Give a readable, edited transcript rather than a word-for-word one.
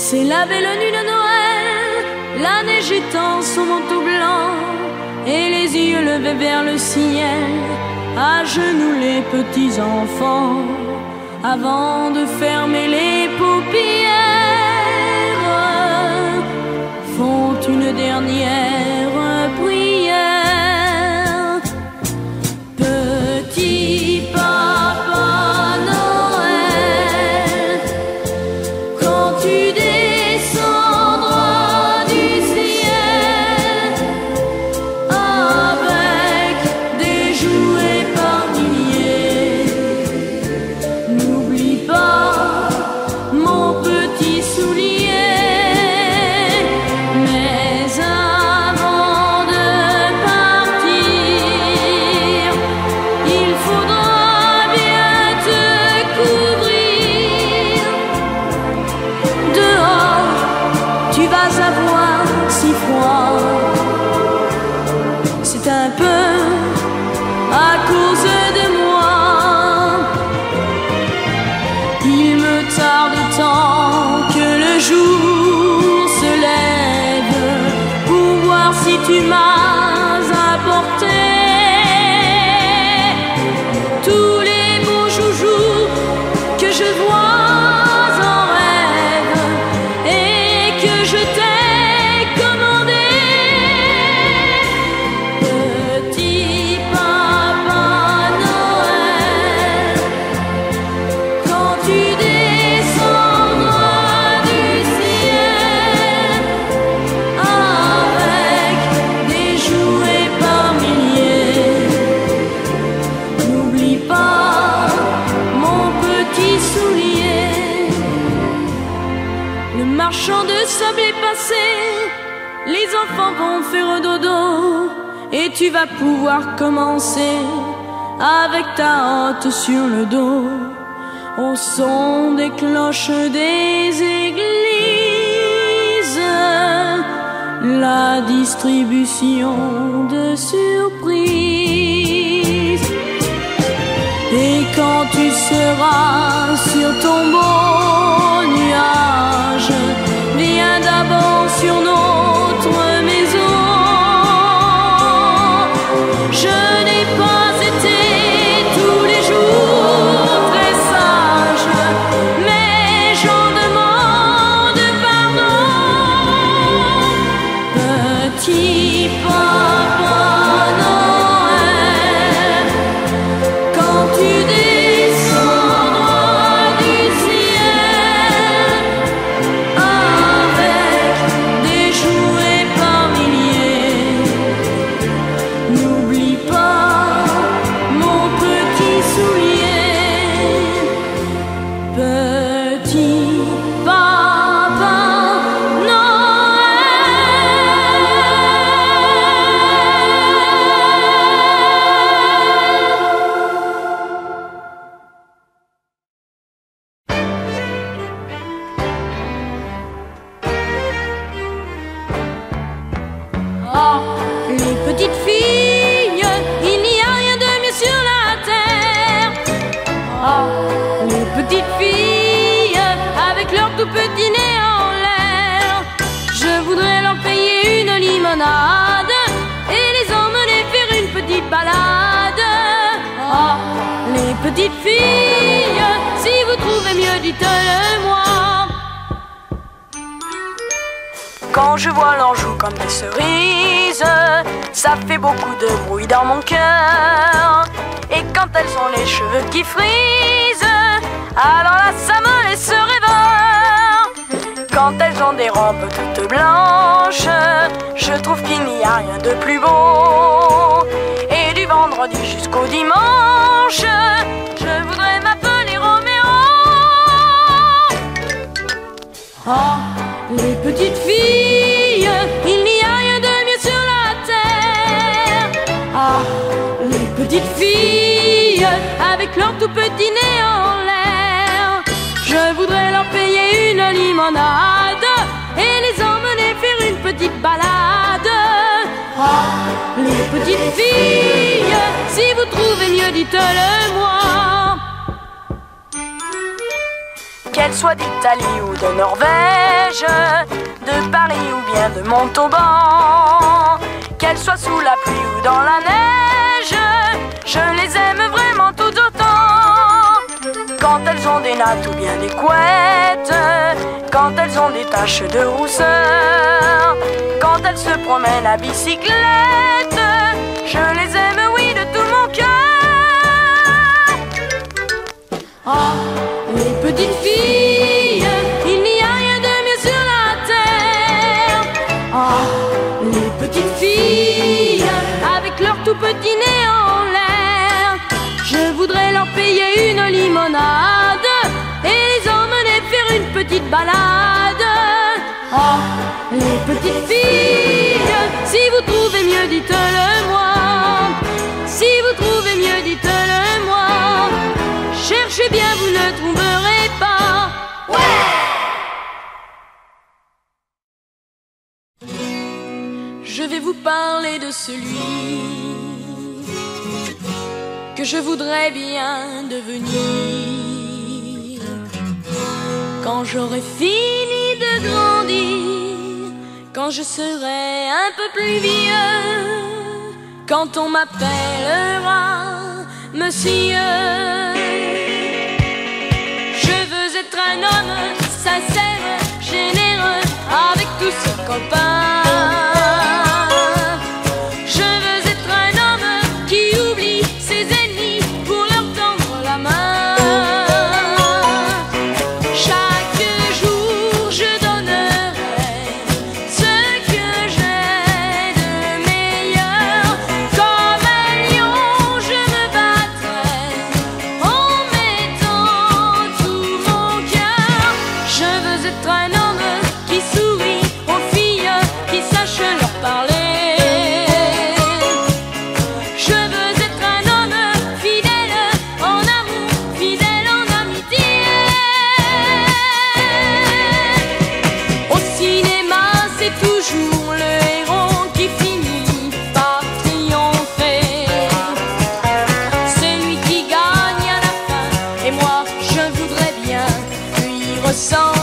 C'est la belle nuit de Noël, la neige étend son manteau blanc et les yeux levés vers le ciel, à genoux les petits enfants, avant de fermer les paupières, font une dernière prière. Petit papa Noël, quand tu descendras du ciel avec des jouets par milliers, n'oublie pas mon petit soulier. Mais avant de partir, il faudra bien te couvrir. Dehors, tu vas avoir si froid. C'est un peu à cause de moi. Il me tarde tant que le jour se lève pour voir si tu m'as apporté tous les beaux joujoux que je vois en rêve et que je t'ai commandé. Petit papa Noël, quand tu descendras du ciel avec des jouets par milliers, n'oublie pas mon petit soulier. Le marchand de sable est passé, les enfants vont faire dodo et tu vas pouvoir commencer avec ta hotte sur le dos, au son des cloches des églises, la distribution de surprises. Et quand tu seras sur ton beau nuage, viens d'abord sur notre maison. Je n'ai pas été tous les jours très sage, mais j'en demande pardon. Petit papa Noël, quand tu descendras du ciel avec des jouets par milliers, n'oublie pas mon petit soulier. Petit papa Oh, les petites filles, il n'y a rien de mieux sur la terre. Oh, les petites filles, avec leur tout petit nez en l'air, je voudrais leur payer une limonade et les emmener faire une petite balade. Oh, les petites filles, si vous trouvez mieux, dites-le-moi. Quand je vois leurs joues comme des cerises, ça fait beaucoup de bruit dans mon cœur. Et quand elles ont les cheveux qui frisent, alors là ça me laisse rêveur. Quand elles ont des robes toutes blanches, je trouve qu'il n'y a rien de plus beau. Et du vendredi jusqu'au dimanche, je voudrais m'appeler Roméo. Oh, les petites filles, il n'y a rien de mieux sur la terre. Ah, les petites filles, avec leur tout petit nez en l'air, je voudrais leur payer une limonade et les emmener faire une petite balade. Ah, les petites filles, si vous trouvez mieux, dites-le moi. qu'elle soit d'Italie ou de Norvège, de Paris ou bien de Montauban, qu'elle soit sous la pluie ou dans la neige, je les aime vraiment tout autant. Quand elles ont des nattes ou bien des couettes, quand elles ont des taches de rousseur, quand elles se promènent à bicyclette, je les aime, oui, de tout mon cœur. Ah, les petites filles, il n'y a rien de mieux sur la terre. Ah, les petites filles, avec leur tout petit nez en l'air, je voudrais leur payer une limonade et les emmener faire une petite balade. Ah, les petites filles, si vous trouvez mieux, dites-le moi. Si vous trouvez mieux, dites-le moi. Cherchez bien, vous ne trouverez pas. Ouais! Je vais vous parler de celui que je voudrais bien devenir quand j'aurai fini de grandir, quand je serai un peu plus vieux, quand on m'appellera monsieur. Je veux être un homme sincère, généreux, avec tous ses copains. Je veux être un homme qui oublie ses ennemis pour leur tendre la main. Chaque jour je donnerai ce que j'ai de meilleur. Comme un lion je me battrai en mettant tout mon cœur. Je veux être un homme qui sourit aux filles, qui sache leur parler. Je veux être un homme fidèle en amour, fidèle en amitié. Au cinéma, c'est toujours le héros qui finit par triompher. C'est lui qui gagne à la fin, et moi je voudrais bien lui ressembler.